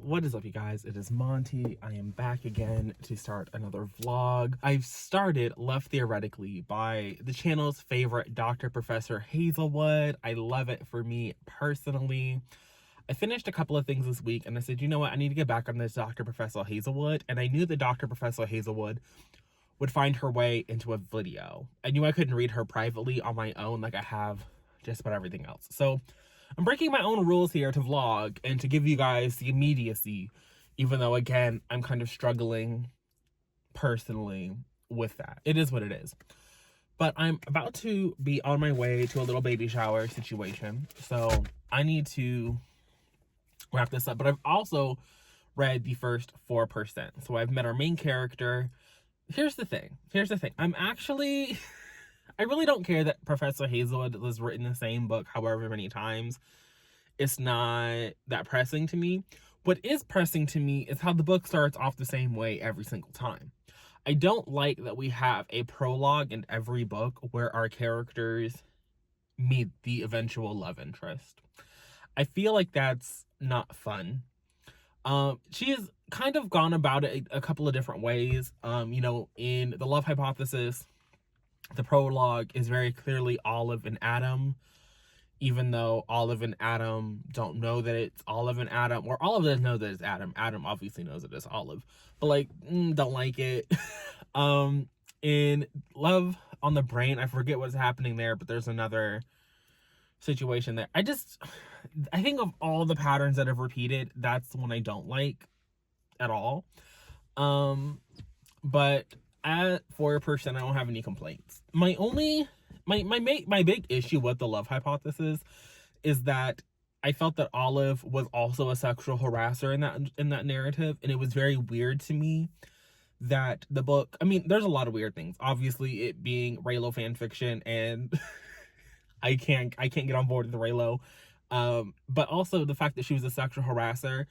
What is up, you guys? It is Monty. I am back again to start another vlog. I've started Love Theoretically by the channel's favorite Dr. Professor Hazelwood. I love it for me personally. I finished a couple of things this week and I said, you know what? I need to get back on this Dr. Professor Hazelwood. And I knew that Dr. Professor Hazelwood would find her way into a video. I knew I couldn't read her privately on my own like I have just about everything else. So I'm breaking my own rules here to vlog and to give you guys the immediacy, even though, again, I'm kind of struggling personally with that. It is what it is. But I'm about to be on my way to a little baby shower situation, so I need to wrap this up. But I've also read the first 4%. So I've met our main character. Here's the thing. I really don't care that Professor Hazelwood was written the same book however many times. It's not that pressing to me. What is pressing to me is how the book starts off the same way every single time. I don't like that we have a prologue in every book where our characters meet the eventual love interest. I feel like that's not fun. She has kind of gone about it a couple of different ways. In The Love Hypothesis, the prologue is very clearly Olive and Adam, even though Olive and Adam don't know that it's Olive and Adam, or Olive doesn't know that it's Adam. Adam obviously knows that it's Olive, but don't like it. In Love on the Brain, I forget what's happening there, but there's another situation there. I think of all the patterns that have repeated, that's the one I don't like at all. But at 4%, I don't have any complaints. My big issue with The Love Hypothesis is that I felt that Olive was also a sexual harasser in that narrative, and it was very weird to me that the book, there's a lot of weird things. Obviously, it being Raylo fan fiction, and I can't get on board with the Raylo. But also the fact that she was a sexual harasser.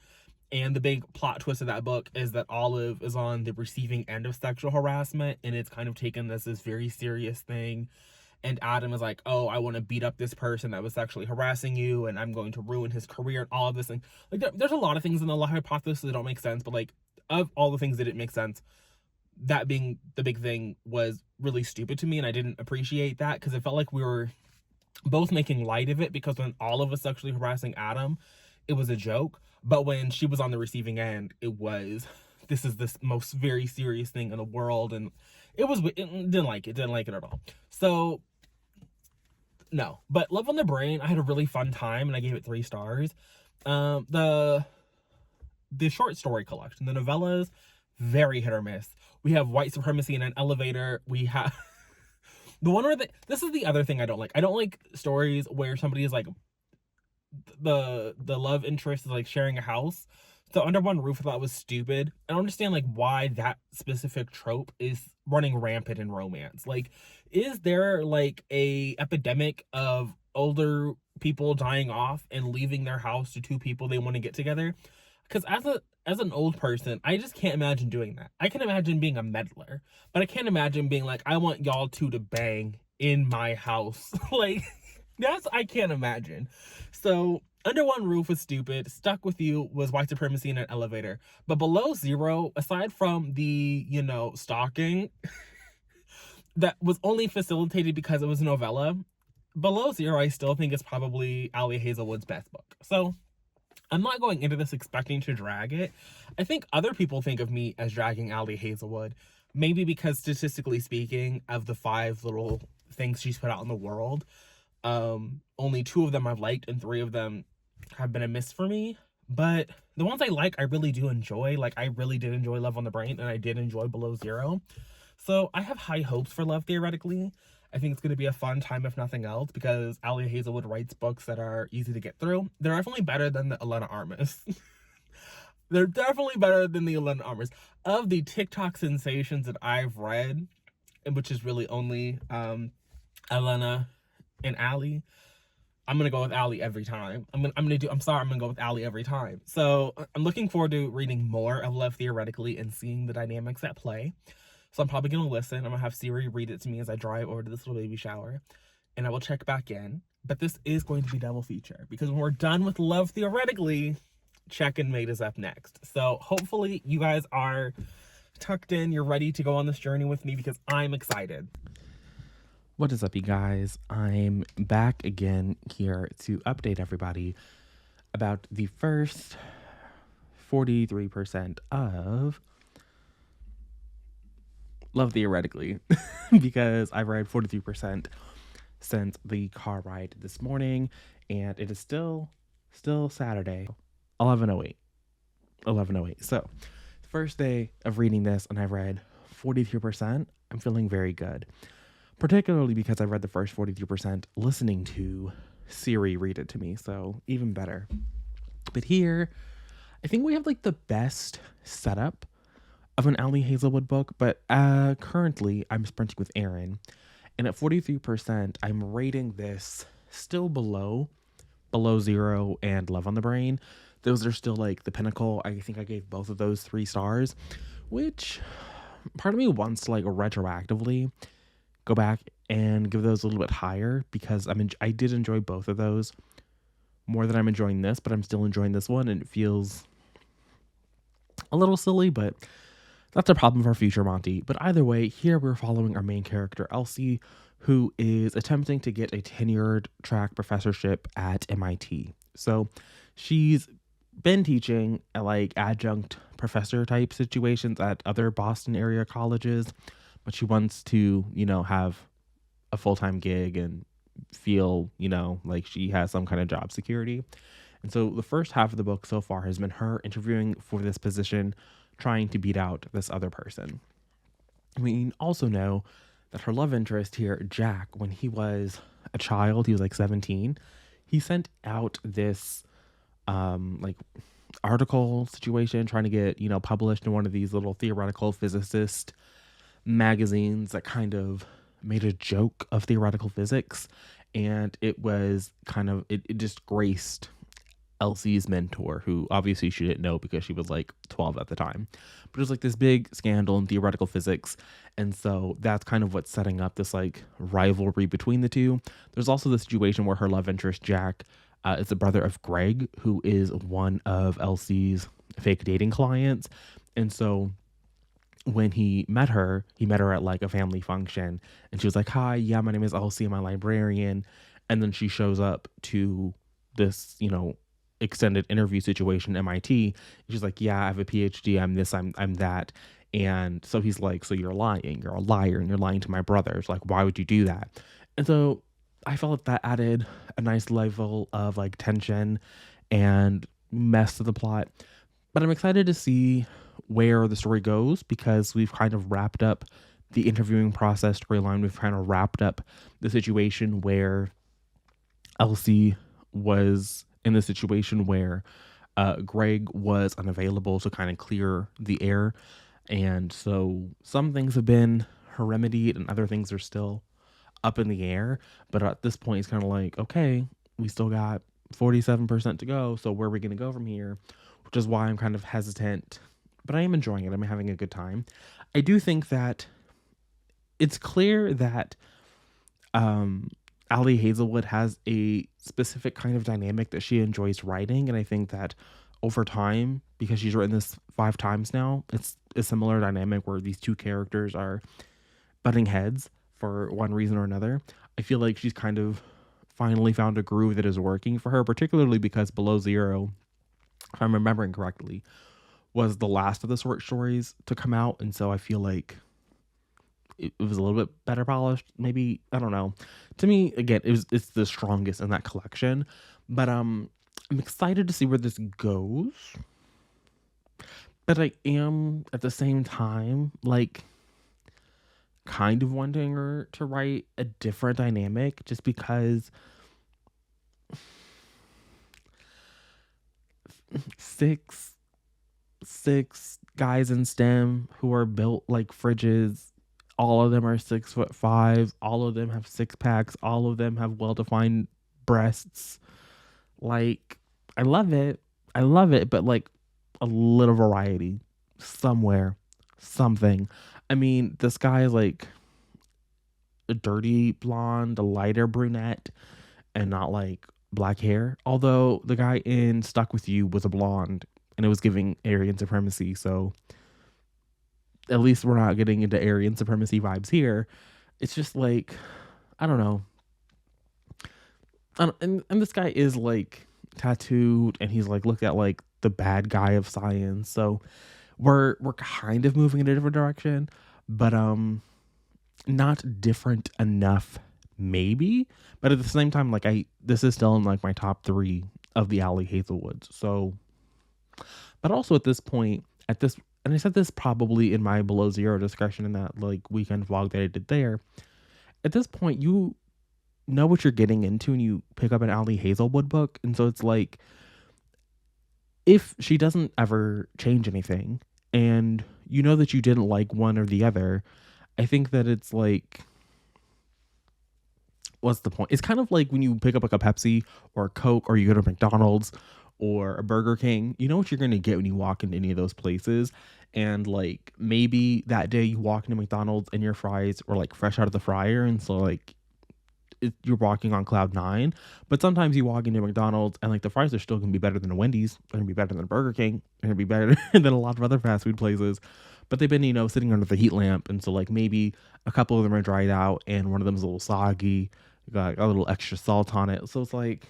And the big plot twist of that book is that Olive is on the receiving end of sexual harassment, and it's kind of taken as this very serious thing. And Adam is like, oh, I want to beat up this person that was sexually harassing you, and I'm going to ruin his career and all of this. And there's a lot of things in the Love Hypothesis that don't make sense, but of all the things that didn't make sense, that being the big thing was really stupid to me, and I didn't appreciate that because it felt like we were both making light of it, because when Olive was sexually harassing Adam, it was a joke. But when she was on the receiving end, this is this most very serious thing in the world. And didn't like it at all. So, no. But Love on the Brain, I had a really fun time, and I gave it 3 stars. The short story collection, the novellas, very hit or miss. We have White Supremacy in an Elevator. We have the one where this is the other thing I don't like. I don't like stories where somebody is like, the love interest is sharing a house. So Under One Roof, I thought was stupid. I don't understand why that specific trope is running rampant in romance. Is there a epidemic of older people dying off and leaving their house to 2 people they want to get together? Because as an old person, I just can't imagine doing that. I can imagine being a meddler, but I can't imagine being I want y'all 2 to bang in my house. I can't imagine. So Under One Roof was stupid. Stuck With You was White Supremacy in an Elevator. But Below Zero, aside from the, stalking, that was only facilitated because it was a novella, Below Zero I still think is probably Ali Hazelwood's best book. So I'm not going into this expecting to drag it. I think other people think of me as dragging Ali Hazelwood. Maybe because statistically speaking, of the 5 little things she's put out in the world, only 2 of them I've liked and 3 of them have been a miss for me. But the ones I like, I really do enjoy. I really did enjoy Love on the Brain, and I did enjoy Below Zero. So I have high hopes for Love Theoretically. I think it's going to be a fun time, if nothing else, because Ali Hazelwood writes books that are easy to get through. They're definitely better than the Elena Armas. They're definitely better than the Elena Armas. Of the TikTok sensations that I've read, which is really only Elena and Ali, I'm gonna go with Ali every time. I'm gonna go with Ali every time. So I'm looking forward to reading more of Love Theoretically and seeing the dynamics at play. So I'm probably gonna listen. I'm gonna have Siri read it to me as I drive over to this little baby shower, and I will check back in. But this is going to be double feature, because when we're done with Love Theoretically, Check and Mate is up next. So hopefully you guys are tucked in. You're ready to go on this journey with me because I'm excited. What is up, you guys? I'm back again here to update everybody about the first 43% of Love Theoretically, because I've read 43% since the car ride this morning, and it is still Saturday, 11:08. 11:08. So, first day of reading this, and I've read 43%. I'm feeling very good, particularly because I read the first 43% listening to Siri read it to me, so even better. But here, I think we have like the best setup of an Ali Hazelwood book, but currently I'm sprinting with Aaron, and at 43%, I'm rating this still below Zero and Love on the Brain. Those are still like the pinnacle. I think I gave both of those 3 stars, which part of me wants to like retroactively go back and give those a little bit higher, because I did enjoy both of those more than I'm enjoying this, but I'm still enjoying this one, and it feels a little silly, but that's a problem for future Monty. But either way, here we're following our main character, Elsie, who is attempting to get a tenured track professorship at MIT. So she's been teaching at like adjunct professor type situations at other Boston area colleges, but she wants to, have a full-time gig and feel, like she has some kind of job security. And so the first half of the book so far has been her interviewing for this position, trying to beat out this other person. We also know that her love interest here, Jack, when he was a child, he was like 17, he sent out this like article situation trying to get, published in one of these little theoretical physicist magazines that kind of made a joke of theoretical physics. And it was kind of, it disgraced Elsie's mentor, who obviously she didn't know because she was like 12 at the time. But it was like this big scandal in theoretical physics. And so that's kind of what's setting up this like rivalry between the two. There's also the situation where her love interest, Jack, is the brother of Greg, who is one of Elsie's fake dating clients. And so when he met her at like a family function, and she was like, "Hi, yeah, my name is Elsie, I'm a librarian." And then she shows up to this, extended interview situation at MIT. She's like, "Yeah, I have a PhD. I'm this, I'm that." And so he's like, "So you're lying. You're a liar, and you're lying to my brothers. Like, why would you do that?" And so I felt that added a nice level of like tension and mess to the plot. But I'm excited to see where the story goes, because we've kind of wrapped up the interviewing process storyline. We've kind of wrapped up the situation where Elsie was in the situation where Greg was unavailable to kind of clear the air. And so some things have been remedied and other things are still up in the air. But at this point, it's kind of like, okay, we still got 47% to go. So where are we going to go from here? Which is why I'm kind of hesitant, but I am enjoying it. I'm having a good time. I do think that it's clear that Ali Hazelwood has a specific kind of dynamic that she enjoys writing. And I think that over time, because she's written this 5 times now, it's a similar dynamic where these two characters are butting heads for one reason or another. I feel like she's kind of finally found a groove that is working for her, particularly because Below Zero, if I'm remembering correctly, was the last of the short stories to come out. And so I feel like it was a little bit better polished, maybe. I don't know. To me, again, it's the strongest in that collection. But I'm excited to see where this goes. But I am at the same time like kind of wanting her to write a different dynamic, just because six guys in STEM who are built like fridges. All of them are 6'5". All of them have 6-packs. All of them have well-defined breasts. Like, I love it. But like a little variety somewhere, something. I mean, this guy is like a dirty blonde, a lighter brunette, and not like black hair. Although the guy in Stuck With You was a blonde and it was giving Aryan supremacy. So at least we're not getting into Aryan supremacy vibes here. It's just like, I don't know. And this guy is like tattooed and he's like looked at like the bad guy of science. So we're kind of moving in a different direction, but not different enough maybe. But at the same time, like this is still in like my top 3 of the Ali Hazelwoods. So but also at this point, and I said this probably in my below zero discussion in that like weekend vlog that I did there. At this point, you know what you're getting into and you pick up an Ali Hazelwood book. And so it's like, if she doesn't ever change anything and you know that you didn't like one or the other, I think that it's like, what's the point? It's kind of like when you pick up like a Pepsi or a Coke or you go to McDonald's or a Burger King, you know what you're going to get when you walk into any of those places. And like maybe that day you walk into McDonald's and your fries were like fresh out of the fryer. And so like you're walking on cloud 9. But sometimes you walk into McDonald's and like the fries are still gonna be better than a Wendy's, they're gonna be better than a Burger King, they're gonna be better than a lot of other fast food places, but they've been, you know, sitting under the heat lamp. And so like maybe a couple of them are dried out and one of them is a little soggy, got a little extra salt on it. So it's like,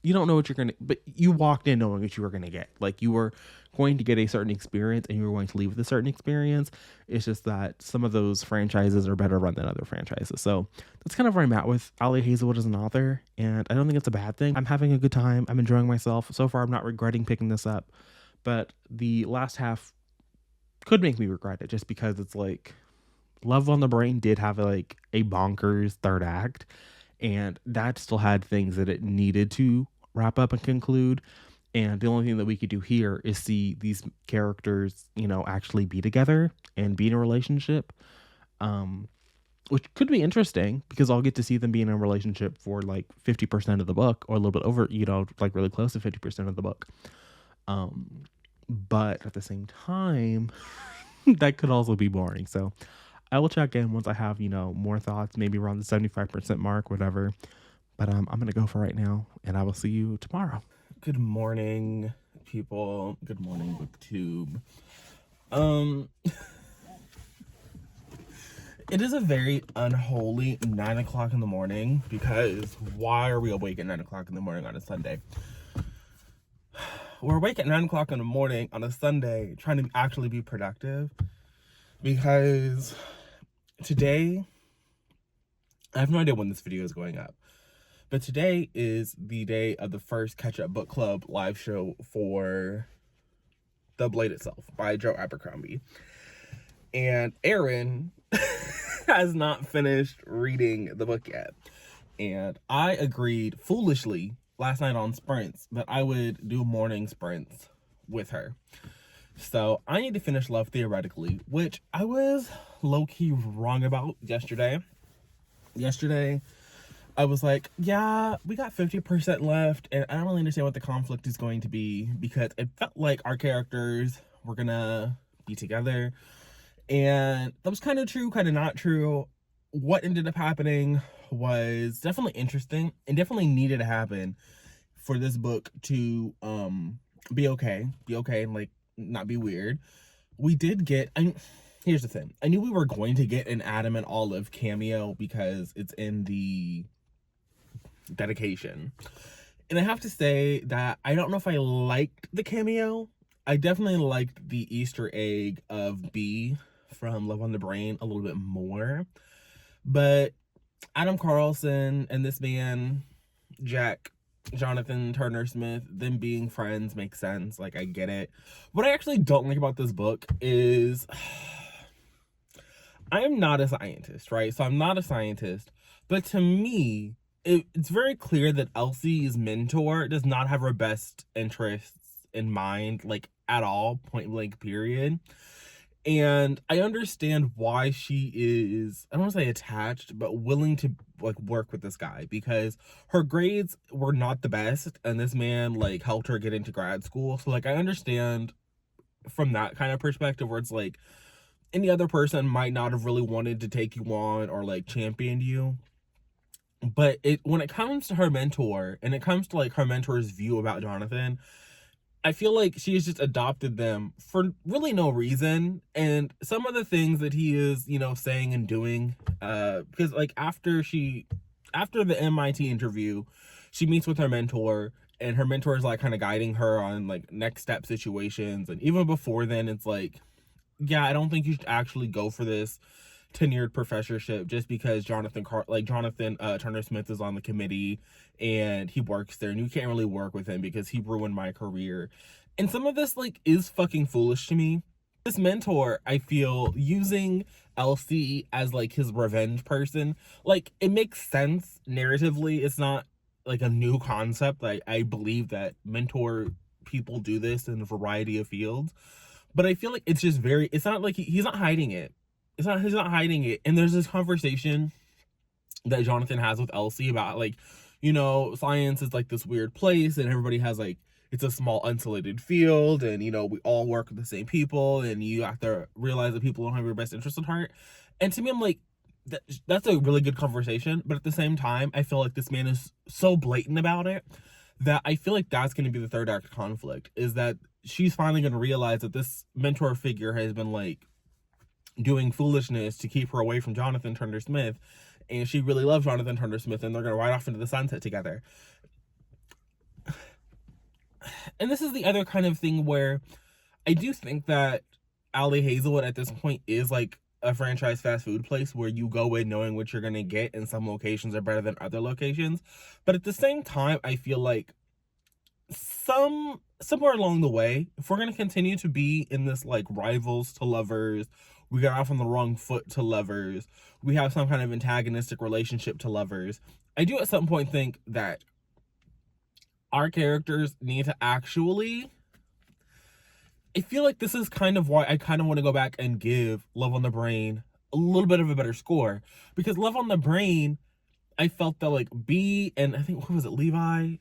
you don't know what you're gonna, but you walked in knowing what you were gonna get. Like you were going to get a certain experience and you were going to leave with a certain experience. It's just that some of those franchises are better run than other franchises. So that's kind of where I'm at with Ali Hazelwood as an author, and I don't think it's a bad thing. I'm having a good time. I'm enjoying myself. So far, I'm not regretting picking this up, but the last half could make me regret it just because it's like Love on the Brain did have like a bonkers third act, and that still had things that it needed to wrap up and conclude. And the only thing that we could do here is see these characters, you know, actually be together and be in a relationship, which could be interesting because I'll get to see them be in a relationship for like 50% of the book, or a little bit over, you know, like really close to 50% of the book. But at the same time, that could also be boring. So I will check in once I have, you know, more thoughts, maybe around the 75% mark, whatever. But I'm going to go for right now, and I will see you tomorrow. Good morning, people. Good morning, BookTube. It is a very unholy 9 o'clock in the morning, because why are we awake at 9 o'clock in the morning on a Sunday? We're awake at 9 o'clock in the morning on a Sunday trying to actually be productive, because today, I have no idea when this video is going up, but today is the day of the first Catch Up Book Club live show for The Blade Itself by Joe Abercrombie. And Aaron has not finished reading the book yet. And I agreed foolishly last night on sprints that I would do morning sprints with her. So I need to finish Love Theoretically, which I was low-key wrong about yesterday. Yesterday, I was like, yeah, we got 50% left, and I don't really understand what the conflict is going to be, because it felt like our characters were gonna be together, and that was kind of true, kind of not true. What ended up happening was definitely interesting, and definitely needed to happen for this book to be okay, and like not be weird. We did get, here's the thing, I knew we were going to get an Adam and Olive cameo because it's in the dedication, and I have to say that I don't know if I liked the cameo. I definitely liked the Easter egg of B from Love on the Brain a little bit more, but Adam Carlson and this man Jack Jonathan Turner Smith, them being friends makes sense. Like, I get it. What I actually don't like about this book is I am not a scientist, right? So I'm not a scientist, but to me, it's very clear that Elsie's mentor does not have her best interests in mind, like, at all, point blank, period. And I understand why she is, I don't want to say attached, but willing to like work with this guy, because her grades were not the best, and this man like helped her get into grad school. So like I understand from that kind of perspective, where it's like any other person might not have really wanted to take you on or like championed you. But when it comes to her mentor, and it comes to like her mentor's view about Jonathan, I feel like she has just adopted them for really no reason. And some of the things that he is, saying and doing, because like after the MIT interview, she meets with her mentor, and her mentor is like kind of guiding her on like next step situations. And even before then, it's like, yeah, I don't think you should actually go for this tenured professorship just because Jonathan Turner Smith is on the committee and he works there, and you can't really work with him because he ruined my career. And some of this like is fucking foolish to me. This mentor, I feel, using Elsie as like his revenge person, like it makes sense narratively. It's not like a new concept. I believe that mentor people do this in a variety of fields, but I feel like it's just it's not like he's not hiding it. He's not hiding it. And there's this conversation that Jonathan has with Elsie about like, science is like this weird place, and everybody has like, it's a small insulated field, and we all work with the same people, and you have to realize that people don't have your best interest at heart. And to me, I'm like, that's a really good conversation, but at the same time, I feel like this man is so blatant about it that I feel like that's going to be the third act conflict, is that she's finally going to realize that this mentor figure has been like doing foolishness to keep her away from Jonathan Turner Smith, and she really loves Jonathan Turner Smith, and they're going to ride off into the sunset together. And this is the other kind of thing where I do think that Alley Hazelwood at this point is like a franchise fast food place where you go in knowing what you're going to get, and some locations are better than other locations. But at the same time, I feel like somewhere along the way, if we're going to continue to be in this like rivals to lovers, we got off on the wrong foot to lovers, we have some kind of antagonistic relationship to lovers, I do at some point think that our characters need to actually, I feel like this is kind of why I kind of want to go back and give Love on the Brain a little bit of a better score, because Love on the Brain, I felt that like B and I think, who was it, Levi,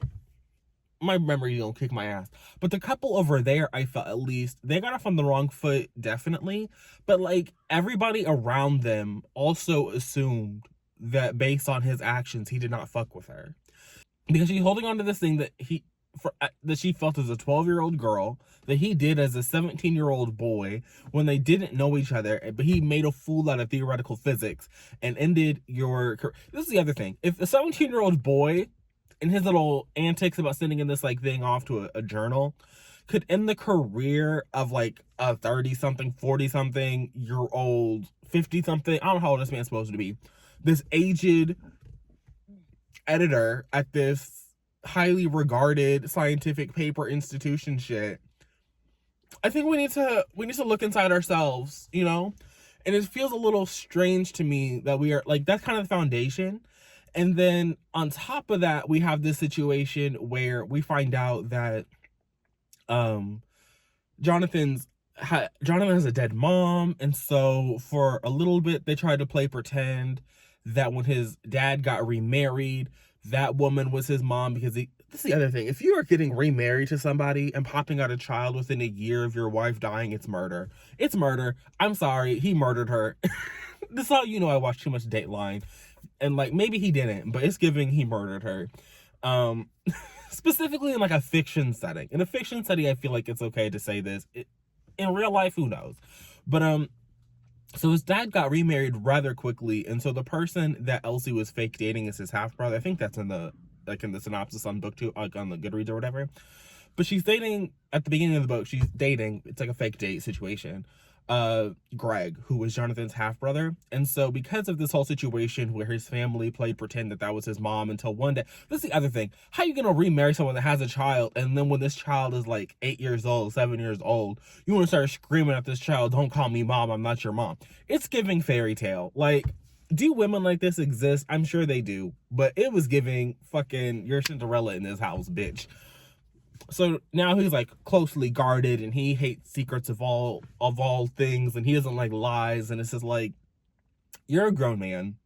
my memory don't kick my ass, but the couple over there, I felt at least they got off on the wrong foot, definitely, but like everybody around them also assumed that based on his actions he did not fuck with her, because she's holding on to this thing that she felt as a 12-year-old girl, that he did as a 17-year-old boy when they didn't know each other, but he made a fool out of theoretical physics and ended your career. This is the other thing. If a 17-year-old boy and his little antics about sending in this like thing off to a journal could end the career of like a 30-something, 40-something year old, 50-something, I don't know how old this man's supposed to be, this aged editor at this highly regarded scientific paper institution shit, I think we need to look inside ourselves, and it feels a little strange to me that we are like, that's kind of the foundation. And then on top of that, we have this situation where we find out that Jonathan has a dead mom, and so for a little bit they tried to play pretend that when his dad got remarried, that woman was his mom, because this is the other thing. If you are getting remarried to somebody and popping out a child within a year of your wife dying, it's murder. It's murder. I'm sorry, he murdered her. This is how you know I watched too much Dateline. And like, maybe he didn't, but it's giving he murdered her. Specifically in like a fiction setting. In a fiction setting, I feel like it's okay to say this. In real life, who knows? But so his dad got remarried rather quickly, and so the person that Elsie was fake dating is his half brother. I think that's in the synopsis on BookTube, like on the Goodreads or whatever. But she's dating at the beginning of the book. She's dating. It's like a fake date situation. Greg, who was Jonathan's half brother. And so because of this whole situation where his family played pretend that was his mom until one day, this is the other thing. How are you gonna remarry someone that has a child, and then when this child is like 8 years old, 7 years old, you want to start screaming at this child, "Don't call me mom, I'm not your mom." It's giving fairy tale. Like, do women like this exist? I'm sure they do, but it was giving fucking you're Cinderella in this house, bitch. So now he's like closely guarded, and he hates secrets of all things, and he doesn't like lies, and it's just like, you're a grown man.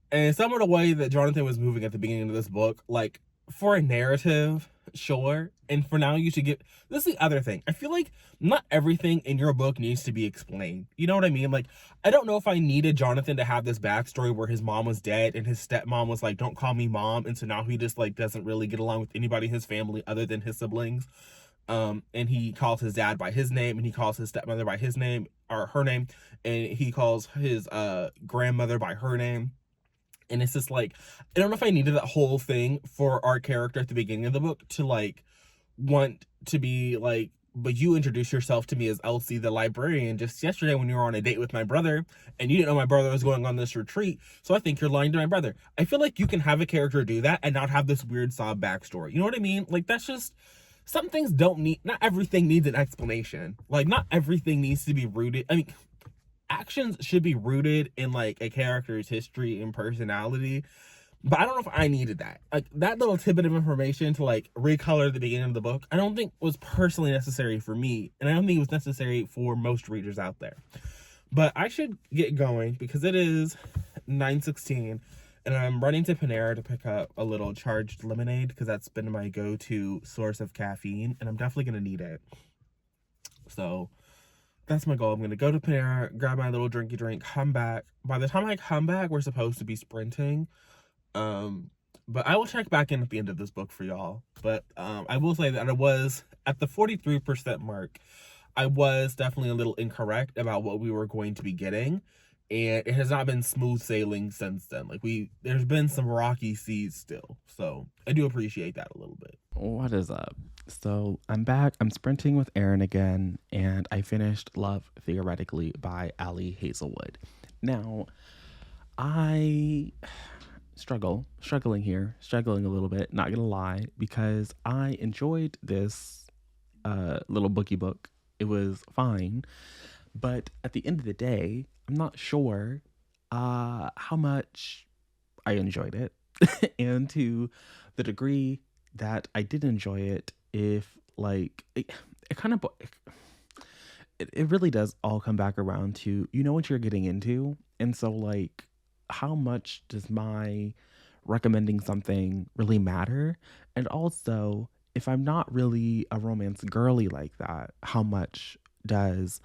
And some of the way that Jonathan was moving at the beginning of this book, like for a narrative, sure. And for now, you should get. This is the other thing. I feel like not everything in your book needs to be explained. You know what I mean? Like, I don't know if I needed Jonathan to have this backstory where his mom was dead and his stepmom was like, "Don't call me mom," and so now he just like doesn't really get along with anybody in his family other than his siblings. And he calls his dad by his name, and he calls his stepmother by his name or her name, and he calls his grandmother by her name. And it's just like, I don't know if I needed that whole thing for our character at the beginning of the book to like want to be like, but you introduced yourself to me as Elsie the librarian just yesterday when you were on a date with my brother, and you didn't know my brother was going on this retreat, so I think you're lying to my brother. I feel like you can have a character do that and not have this weird sob backstory. You know what I mean? Like, that's just, some things don't need, not everything needs an explanation. Like, not everything needs to be rooted. I mean, actions should be rooted in like a character's history and personality, but I don't know if I needed that. Like, that little tidbit of information to like recolor the beginning of the book, I don't think was personally necessary for me, and I don't think it was necessary for most readers out there. But I should get going because it is 9:16 and I'm running to Panera to pick up a little charged lemonade because that's been my go-to source of caffeine, and I'm definitely gonna need it. So that's my goal. I'm going to go to Panera, grab my little drinky drink, come back. By the time I come back, we're supposed to be sprinting. But I will check back in at the end of this book for y'all. But I will say that I was at the 43% mark. I was definitely a little incorrect about what we were going to be getting. And it has not been smooth sailing since then. Like, there's been some rocky seas still. So I do appreciate that a little bit. What is up? So I'm back. I'm sprinting with Aaron again, and I finished Love Theoretically by Ali Hazelwood. Now, I struggling a little bit, not gonna lie, because I enjoyed this little bookie book. It was fine, but at the end of the day, I'm not sure how much I enjoyed it, and to the degree that I did enjoy it, if like it kind of it really does all come back around to, you know, what you're getting into. And so like, how much does my recommending something really matter? And also, if I'm not really a romance girly like that, how much does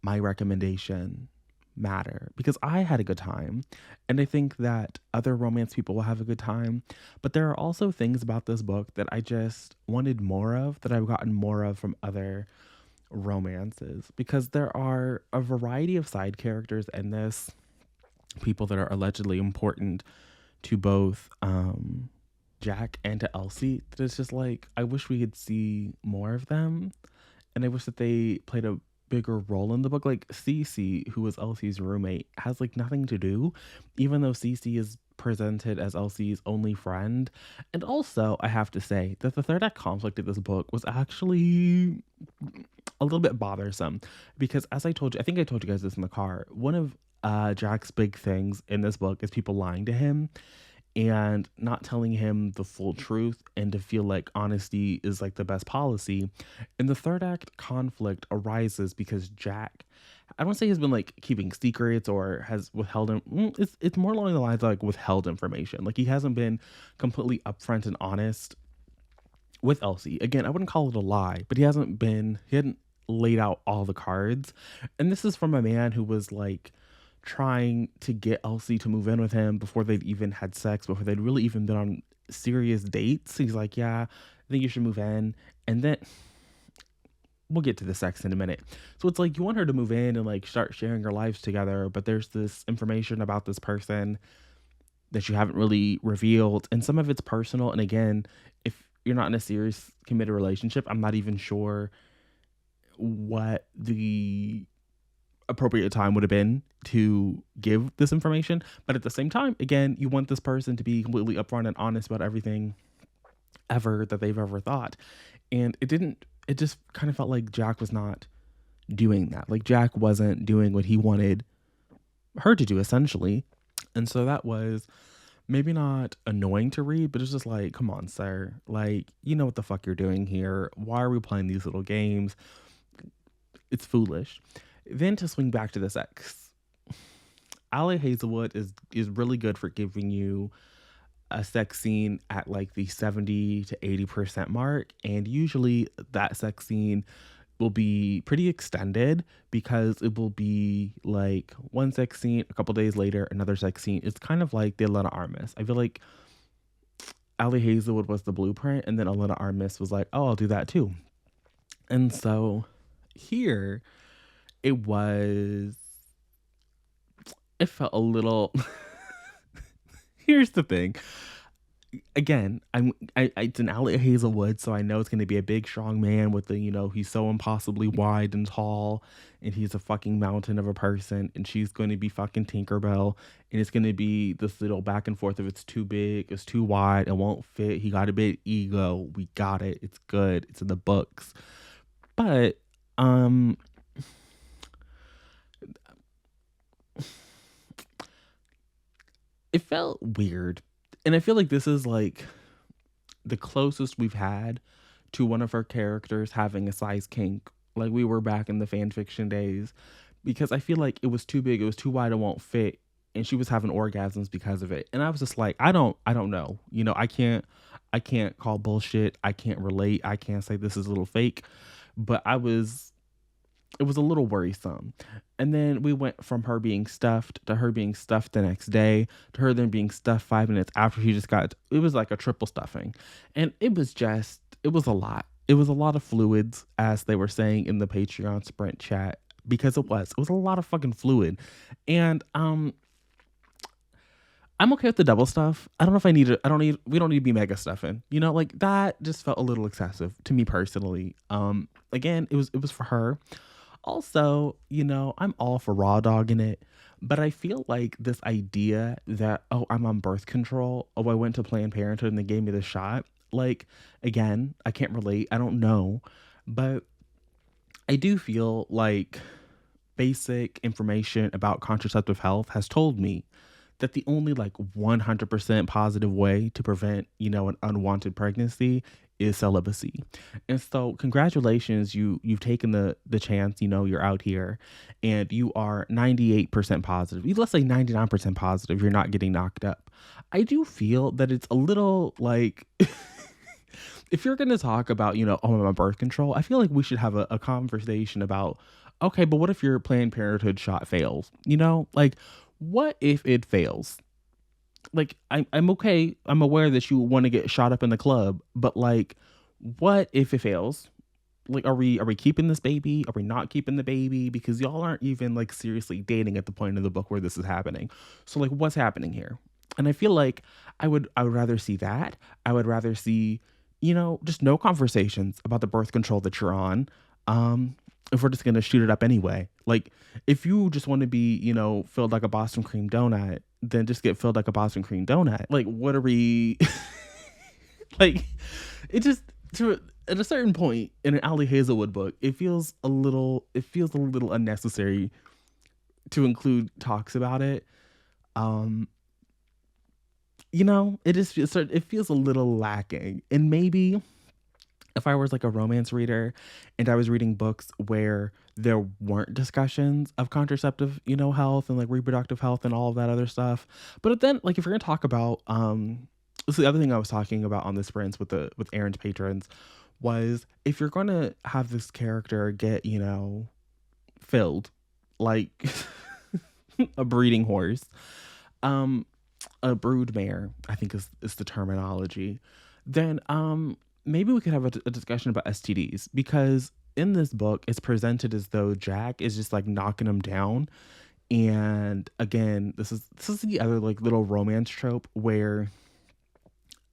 my recommendation matter? Because I had a good time, and I think that other romance people will have a good time, but there are also things about this book that I just wanted more of, that I've gotten more of from other romances, because there are a variety of side characters in this, people that are allegedly important to both Jack and to Elsie, that it's just like, I wish we could see more of them, and I wish that they played a bigger role in the book. Like Cece, who was Elsie's roommate, has like nothing to do, even though Cece is presented as Elsie's only friend. And also, I have to say that the third act conflict of this book was actually a little bit bothersome, because as I told you, I think I told you guys this in the car, one of Jack's big things in this book is people lying to him and not telling him the full truth, and to feel like honesty is like the best policy. And the third act conflict arises because Jack, I don't say has been like keeping secrets or has withheld him. It's more along the lines of like withheld information. Like, he hasn't been completely upfront and honest with Elsie. Again, I wouldn't call it a lie, but he hadn't laid out all the cards. And this is from a man who was like trying to get Elsie to move in with him before they'd even had sex, before they'd really even been on serious dates. He's like, yeah, I think you should move in. And then we'll get to the sex in a minute. So it's like, you want her to move in and like start sharing your lives together, but there's this information about this person that you haven't really revealed, and some of it's personal. And again, if you're not in a serious committed relationship, I'm not even sure what the appropriate time would have been to give this information. But at the same time, again, you want this person to be completely upfront and honest about everything ever that they've ever thought. And it just kind of felt like Jack was not doing that. Like, Jack wasn't doing what he wanted her to do, essentially. And so that was maybe not annoying to read, but it's just like, come on, sir. Like, you know what the fuck you're doing here. Why are we playing these little games? It's foolish. Then to swing back to the sex, Ali Hazelwood is really good for giving you a sex scene at like the 70 to 80% mark. And usually that sex scene will be pretty extended because it will be like one sex scene, a couple days later, another sex scene. It's kind of like the Elena Armis. I feel like Ali Hazelwood was the blueprint, and then Elena Armis was like, oh, I'll do that too. And so here it was, it felt a little. Here's the thing. Again, it's an outlet Hazelwood, so I know it's gonna be a big, strong man with the, he's so impossibly wide and tall, and he's a fucking mountain of a person, and she's going to be fucking Tinkerbell, and it's gonna be this little back and forth of it's too big, it's too wide, it won't fit. He got a bit ego. We got it. It's good. It's in the books, but it felt weird, and I feel like this is like the closest we've had to one of her characters having a size kink, like we were back in the fan fiction days, because I feel like it was too big, it was too wide, it won't fit, and she was having orgasms because of it. And I was just like, I don't know. I can't call bullshit. I can't relate. I can't say this is a little fake, but it was a little worrisome. And then we went from her being stuffed to her being stuffed the next day to her then being stuffed 5 minutes after she just got, it was like a triple stuffing. And it was a lot. It was a lot of fluids, as they were saying in the Patreon sprint chat, because it was a lot of fucking fluid. And I'm okay with the double stuff. I don't know if we don't need to be mega stuffing. Like that just felt a little excessive to me personally. Again, it was for her. Also, I'm all for raw dogging it, but I feel like this idea that, oh, I'm on birth control, oh, I went to Planned Parenthood and they gave me the shot. Like, again, I can't relate. I don't know. But I do feel like basic information about contraceptive health has told me that the only like 100% positive way to prevent, an unwanted pregnancy is celibacy. And so congratulations, you've taken the chance, you're out here and you are 98% positive. Let's say 99% positive, you're not getting knocked up. I do feel that it's a little like if you're going to talk about, oh, I'm on birth control, I feel like we should have a conversation about, okay, but what if your Planned Parenthood shot fails? Like, what if it fails? Like, I'm okay. I'm aware that you want to get shot up in the club, but like, what if it fails? Like, are we keeping this baby? Are we not keeping the baby? Because y'all aren't even like seriously dating at the point in the book where this is happening. So like, what's happening here? And I feel like I would rather see that. I would rather see, just no conversations about the birth control that you're on. If we're just gonna shoot it up anyway. Like, if you just want to be, filled like a Boston cream donut, then just get filled like a Boston cream donut. Like, what are we like? It just at a certain point in an Ali Hazelwood book, it feels a little unnecessary to include talks about it. It feels a little lacking. And maybe if I was like a romance reader and I was reading books where there weren't discussions of contraceptive, health and like reproductive health and all of that other stuff. But then like if you're gonna talk about this is the other thing I was talking about on this sprints with Aaron's patrons was if you're gonna have this character get, filled like a breeding horse, a brood mare, I think is the terminology, then maybe we could have a discussion about STDs, because in this book it's presented as though Jack is just like knocking him down. And again, this is the other like little romance trope where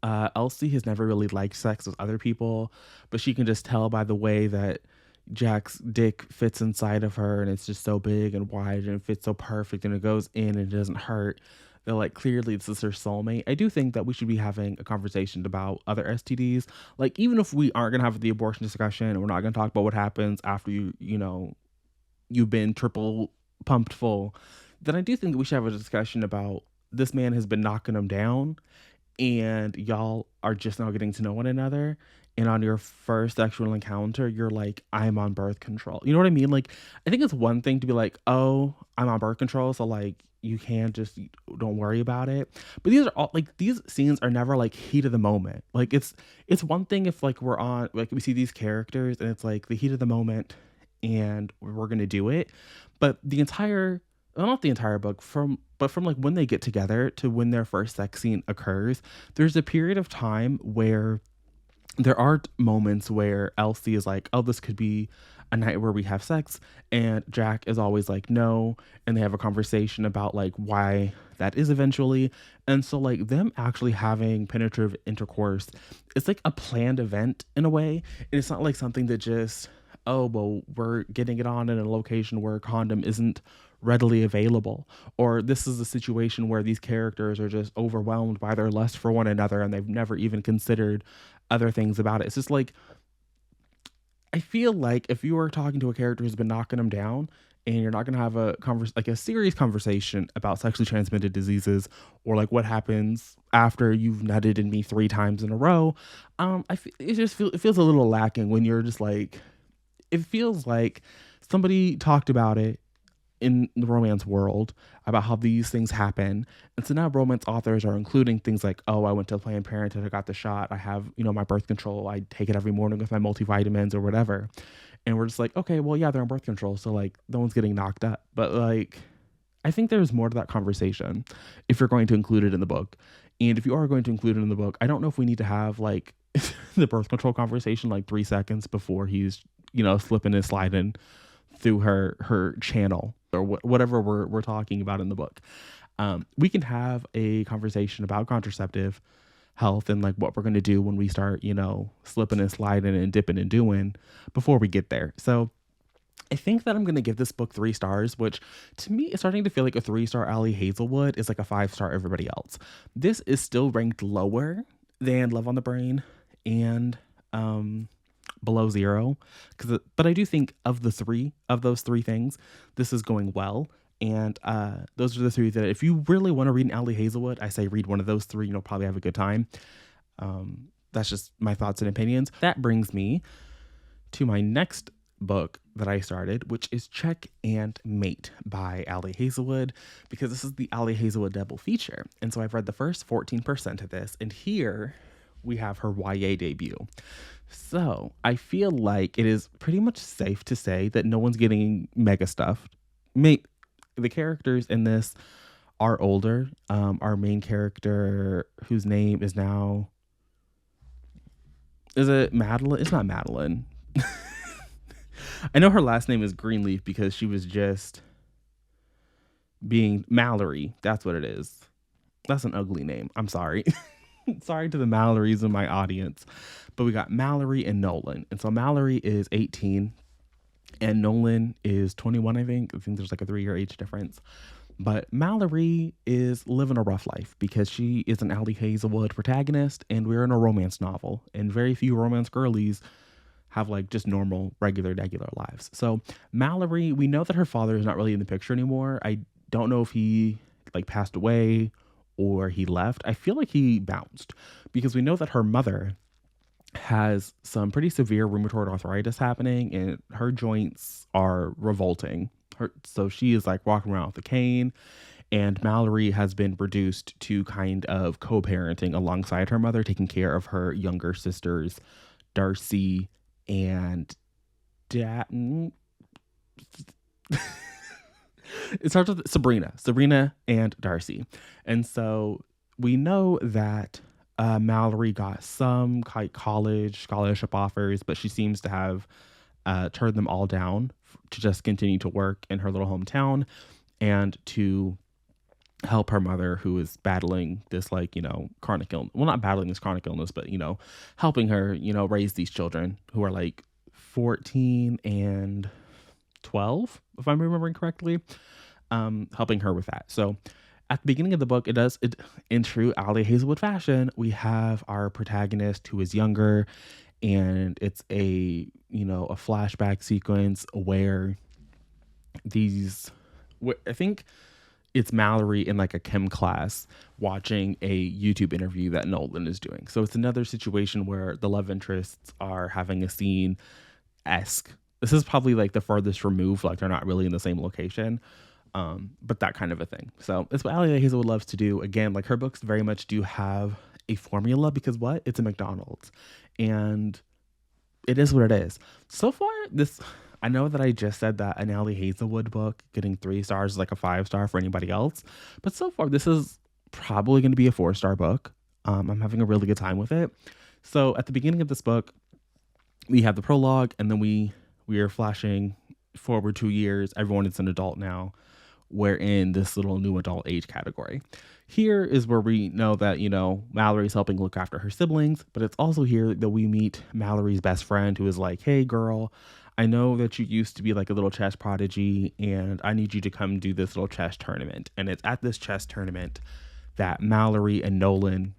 Elsie has never really liked sex with other people, but she can just tell by the way that Jack's dick fits inside of her, and it's just so big and wide and it fits so perfect and it goes in and it doesn't hurt. They're like, clearly this is her soulmate. I do think that we should be having a conversation about other STDs. Like, even if we aren't gonna have the abortion discussion and we're not gonna talk about what happens after you've been triple pumped full, then I do think that we should have a discussion about this man has been knocking them down and y'all are just now getting to know one another. And on your first sexual encounter, you're like, I'm on birth control. You know what I mean? Like, I think it's one thing to be like, oh, I'm on birth control, so like, you can just don't worry about it. But these are all like these scenes are never like heat of the moment. Like it's one thing if like we're on like we see these characters and it's like the heat of the moment and we're gonna do it. But the entire well, not the entire book from like when they get together to when their first sex scene occurs, there's a period of time where there are moments where Elsie is like, "Oh, this could be a night where we have sex," and Jack is always like, "No," and they have a conversation about like why that is eventually. And so like them actually having penetrative intercourse, it's like a planned event in a way, and it's not like something that just, oh, well, we're getting it on in a location where a condom isn't readily available, or this is a situation where these characters are just overwhelmed by their lust for one another and they've never even considered other things about it. It's just like I feel like if you are talking to a character who's been knocking them down and you're not going to have a like a serious conversation about sexually transmitted diseases or like what happens after you've nutted in me 3 times in a row, it feels a little lacking when you're just like, it feels like somebody talked about it in the romance world about how these things happen. And so now romance authors are including things like, oh, I went to Planned Parenthood, I got the shot, I have, my birth control, I take it every morning with my multivitamins or whatever. And we're just like, okay, well, yeah, they're on birth control. So like no one's getting knocked up. But like, I think there's more to that conversation if you're going to include it in the book. And if you are going to include it in the book, I don't know if we need to have like the birth control conversation like 3 seconds before he's, slipping and sliding through her channel or whatever we're talking about in the book. We can have a conversation about contraceptive health and like what we're going to do when we start, slipping and sliding and dipping and doing before we get there. So I think that I'm going to give this book 3 stars, which to me is starting to feel like a 3-star Allie Hazelwood is like a 5-star everybody else. This is still ranked lower than Love on the Brain and Below Zero, but I do think of those three things, this is going well. And those are the 3 that if you really want to read an Allie Hazelwood, I say read one of those 3, you'll probably have a good time. That's just my thoughts and opinions. That brings me to my next book that I started, which is Check and Mate by Allie Hazelwood, because this is the Allie Hazelwood double feature. And so I've read the first 14% of this, and here we have her YA debut. So I feel like it is pretty much safe to say that no one's getting mega stuffed. The characters in this are older. Our main character, whose name is now, is it Madeline? It's not Madeline. I know her last name is Greenleaf because she was just being Mallory. That's what it is. That's an ugly name. I'm sorry. Sorry to the Mallorys in my audience. But we got Mallory and Nolan. And so Mallory is 18 and Nolan is 21, I think. I think there's like a 3-year age difference. But Mallory is living a rough life because she is an Allie Hazelwood protagonist and we're in a romance novel. And very few romance girlies have like just normal, regular lives. So Mallory, we know that her father is not really in the picture anymore. I don't know if he like passed away or he left. I feel like he bounced because we know that her mother has some pretty severe rheumatoid arthritis happening and her joints are revolting. So she is like walking around with a cane, and Mallory has been reduced to kind of co-parenting alongside her mother, taking care of her younger sisters, Darcy and it starts with Sabrina and Darcy. And so we know that Mallory got some college scholarship offers, but she seems to have turned them all down to just continue to work in her little hometown and to help her mother, who is battling this chronic illness. Well, not battling this chronic illness, but helping her raise these children who are like 14 and 12, if I'm remembering correctly, helping her with that. So at the beginning of the book, it in true Allie Hazelwood fashion, we have our protagonist who is younger, and it's a flashback sequence where I think it's Mallory in like a chem class watching a YouTube interview that Nolan is doing. So it's another situation where the love interests are having a scene-esque. This is probably like the farthest removed, like they're not really in the same location. But that kind of a thing. So it's what Allie Hazelwood loves to do. Again, like her books very much do have a formula because what? It's a McDonald's. And it is what it is. So far, I know that I just said that an Allie Hazelwood book getting 3 stars is like a 5-star for anybody else. But so far, this is probably going to be a 4-star book. I'm having a really good time with it. So at the beginning of this book, we have the prologue, and then we are flashing forward 2 years. Everyone is an adult now. We're in this little new adult age category. Here is where we know that, Mallory's helping look after her siblings, but it's also here that we meet Mallory's best friend who is like, hey, girl, I know that you used to be like a little chess prodigy, and I need you to come do this little chess tournament. And it's at this chess tournament that Mallory and Nolan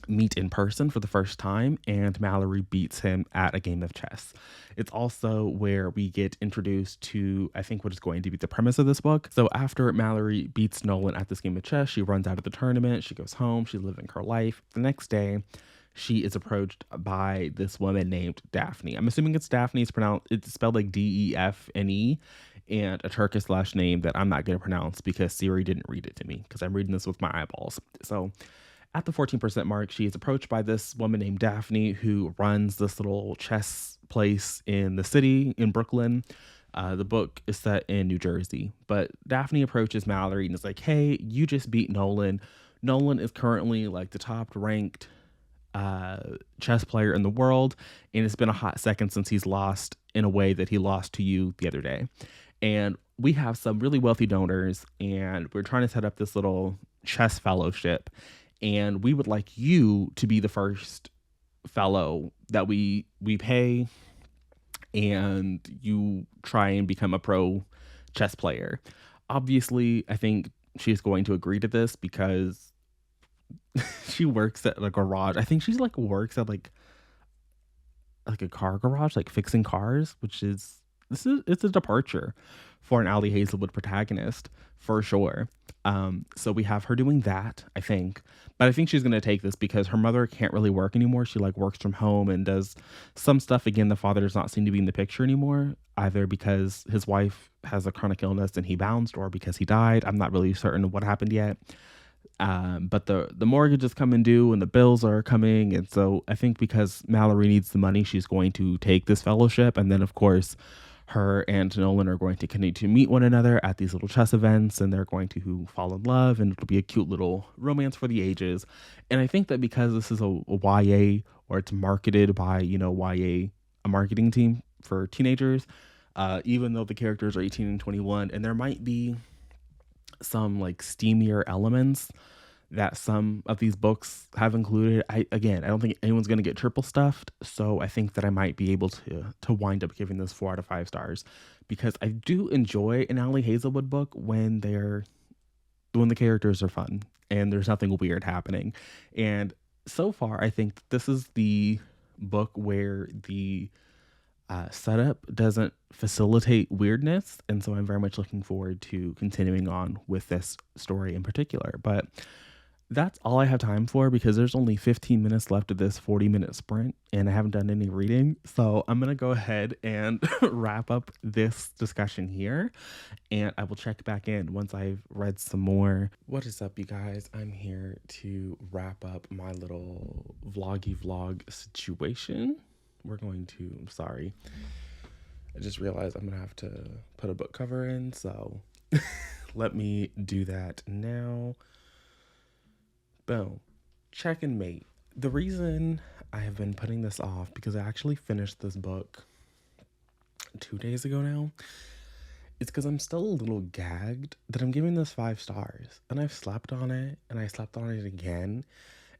meet in person for the first time, and Mallory beats him at a game of chess. It's also where we get introduced to, I think, what is going to be the premise of this book. So after Mallory beats Nolan at this game of chess, she runs out of the tournament, she goes home, she's living her life. The next day, she is approached by this woman named Daphne. I'm assuming it's Daphne. It's spelled like Defne, and a Turkish last name that I'm not going to pronounce because Siri didn't read it to me because I'm reading this with my eyeballs. So at the 14% mark, she is approached by this woman named Daphne who runs this little chess place in the city in Brooklyn. The book is set in New Jersey, but Daphne approaches Mallory and is like, hey, you just beat Nolan. Nolan is currently like the top ranked chess player in the world, and it's been a hot second since he's lost in a way that he lost to you the other day. And we have some really wealthy donors, and we're trying to set up this little chess fellowship, and we would like you to be the first fellow that we pay, and you try and become a pro chess player. Obviously, I think she's going to agree to this because she works at a garage. I think she's like works at like a car garage, like fixing cars, which is it's a departure for an Allie Hazelwood protagonist for sure. So we have her doing that, I think. But I think she's gonna take this because her mother can't really work anymore. She like works from home and does some stuff. Again, the father does not seem to be in the picture anymore, either because his wife has a chronic illness and he bounced, or because he died. I'm not really certain what happened yet. But the mortgage is coming due and the bills are coming, and so I think because Mallory needs the money, she's going to take this fellowship, and then of course her and Nolan are going to continue to meet one another at these little chess events, and they're going to fall in love, and it'll be a cute little romance for the ages. And I think that because this is a YA, or it's marketed by YA, a marketing team for teenagers, even though the characters are 18 and 21, and there might be some like steamier elements that some of these books have included. I don't think anyone's going to get triple stuffed, so I think that I might be able to wind up giving this 4 out of 5 stars, because I do enjoy an Allie Hazelwood book when the characters are fun and there's nothing weird happening. And so far, I think this is the book where the setup doesn't facilitate weirdness, and so I'm very much looking forward to continuing on with this story in particular. But that's all I have time for because there's only 15 minutes left of this 40-minute sprint, and I haven't done any reading, so I'm gonna go ahead and wrap up this discussion here, and I will check back in once I've read some more. What is up, you guys? I'm here to wrap up my little vloggy vlog situation. I'm sorry, I just realized I'm gonna have to put a book cover in, so let me do that now. Boom. Check and mate. The reason I have been putting this off, because I actually finished this book 2 days ago now, it's because I'm still a little gagged that I'm giving this 5 stars, and I've slept on it, and I slept on it again,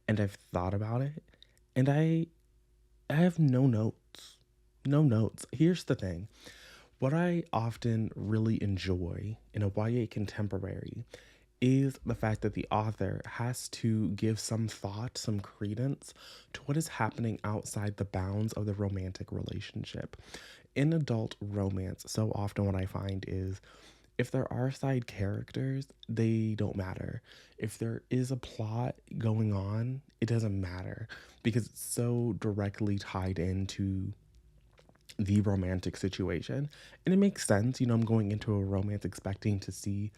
and I've thought about it, and I have no notes. No notes. Here's the thing. What I often really enjoy in a YA contemporary is the fact that the author has to give some thought, some credence to what is happening outside the bounds of the romantic relationship. In adult romance, so often what I find is if there are side characters, they don't matter. If there is a plot going on, it doesn't matter because it's so directly tied into the romantic situation. And it makes sense. I'm going into a romance expecting to see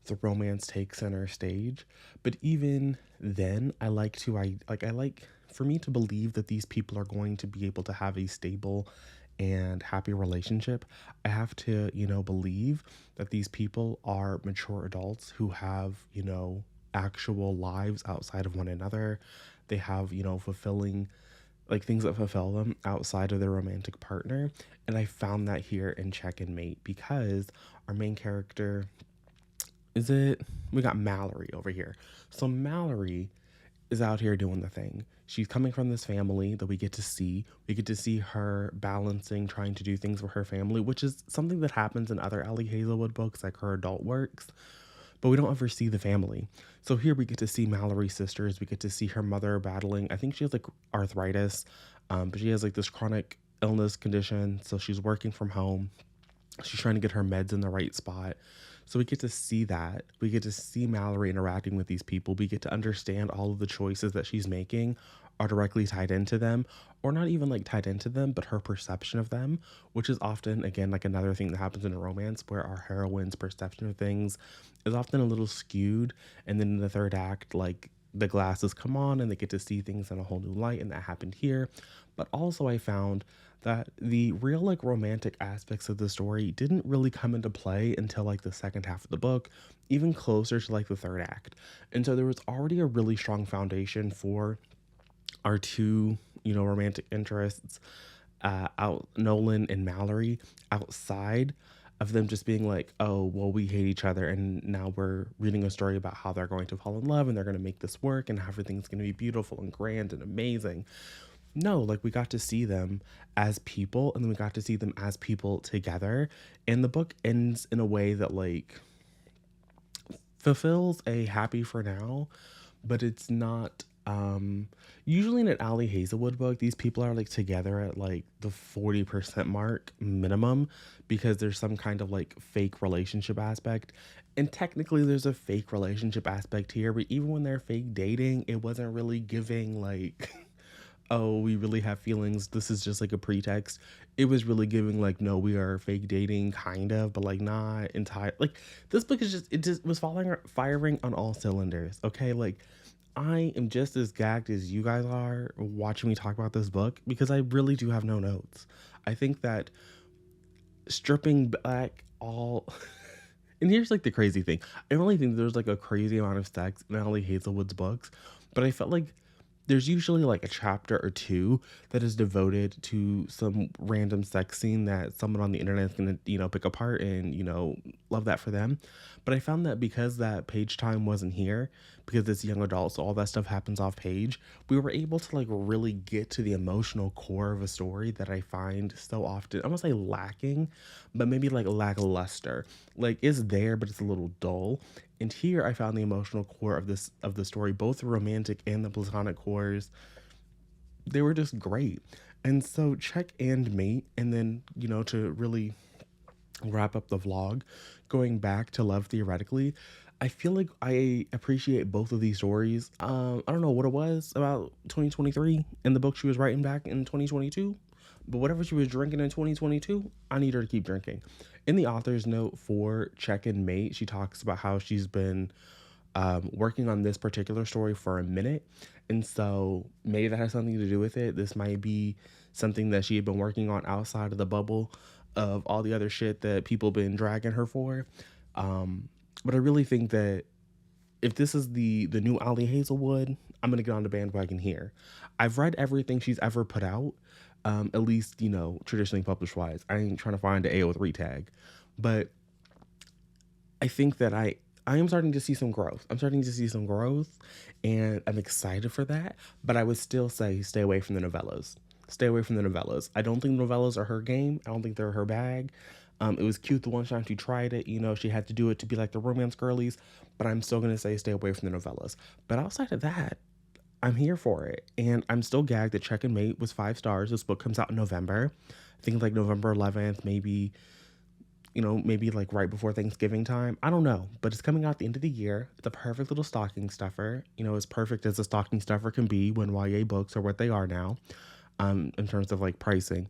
the romance take center stage. But even then, I like for me to believe that these people are going to be able to have a stable and happy relationship. I have to, believe that these people are mature adults who have, actual lives outside of one another. They have, fulfilling like things that fulfill them outside of their romantic partner. And I found that here in Check and Mate because our main character we got Mallory over here. So Mallory is out here doing the thing. She's coming from this family that we get to see. We get to see her balancing, trying to do things for her family, which is something that happens in other Ellie Hazelwood books, like her adult works, but we don't ever see the family. So here we get to see Mallory's sisters. We get to see her mother battling, I think she has like arthritis, but she has like this chronic illness condition. So she's working from home. She's trying to get her meds in the right spot. So we get to see that. We get to see Mallory interacting with these people. We get to understand all of the choices that she's making are directly tied into them, or not even like tied into them, but her perception of them, which is often, again, like another thing that happens in a romance where our heroine's perception of things is often a little skewed. And then in the third act, like the glasses come on and they get to see things in a whole new light. And that happened here. But also, I found that the real like romantic aspects of the story didn't really come into play until like the second half of the book, even closer to like the third act. And so there was already a really strong foundation for our two, romantic interests, out Nolan and Mallory, outside of them just being like, oh, well, we hate each other. And now we're reading a story about how they're going to fall in love and they're going to make this work and how everything's going to be beautiful and grand and amazing. No, like we got to see them as people and then we got to see them as people together. And the book ends in a way that like fulfills a happy for now, but it's not usually in an Allie Hazelwood book, these people are like together at like the 40% mark minimum because there's some kind of like fake relationship aspect. And technically there's a fake relationship aspect here, but even when they're fake dating, it wasn't really giving like oh, we really have feelings. This is just like a pretext. It was really giving like, no, we are fake dating, kind of, but like not entire. Like this book is it just was firing on all cylinders. Okay, like I am just as gagged as you guys are watching me talk about this book because I really do have no notes. I think that stripping back all. And here's like the crazy thing. I don't really think there's like a crazy amount of sex in Allie Hazelwood's books, but I felt like there's usually like a chapter or two that is devoted to some random sex scene that someone on the internet is going to, pick apart and, love that for them. But I found that because that page time wasn't here, because it's young adults, so all that stuff happens off page, we were able to like really get to the emotional core of a story that I find so often, I won't say lacking, but maybe like lackluster. Like it's there, but it's a little dull. And here I found the emotional core of the story, both the romantic and the platonic cores. They were just great. And so Check and Mate, and then, to really wrap up the vlog, going back to Love Theoretically, I feel like I appreciate both of these stories. I don't know what it was about 2023 and the book she was writing back in 2022, but whatever she was drinking in 2022, I need her to keep drinking. In the author's note for Check and Mate, she talks about how she's been working on this particular story for a minute. And so maybe that has something to do with it. This might be something that she had been working on outside of the bubble of all the other shit that people been dragging her for. But I really think that if this is the new Allie Hazelwood, I'm going to get on the bandwagon here. I've read everything she's ever put out, at least, traditionally published wise. I ain't trying to find the AO3 tag. But I think that I am starting to see some growth. I'm starting to see some growth, and I'm excited for that. But I would still say stay away from the novellas. Stay away from the novellas. I don't think novellas are her game. I don't think they're her bag. It was cute the one time she tried it. She had to do it to be like the romance girlies. But I'm still going to say stay away from the novellas. But outside of that, I'm here for it. And I'm still gagged that Check and Mate was 5 stars. This book comes out in November. I think like November 11th, maybe like right before Thanksgiving time. I don't know, but it's coming out at the end of the year. It's a perfect little stocking stuffer. As perfect as a stocking stuffer can be when YA books are what they are now, in terms of like pricing.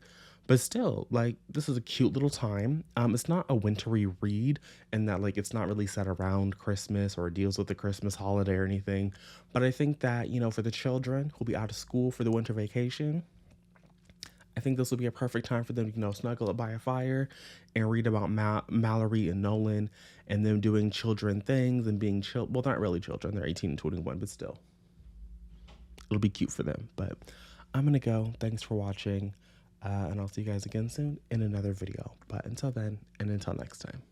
But still, like, this is a cute little time. It's not a wintry read, and that like it's not really set around Christmas or deals with the Christmas holiday or anything. But I think that, you know, for the children who'll be out of school for the winter vacation, I think this will be a perfect time for them to, you know, snuggle up by a fire and read about Mallory and Nolan and them doing children things and being chill. Well, not really children. They're 18 and 21, but still, it'll be cute for them. But I'm going to go. Thanks for watching. And I'll see you guys again soon in another video. But until then, and until next time.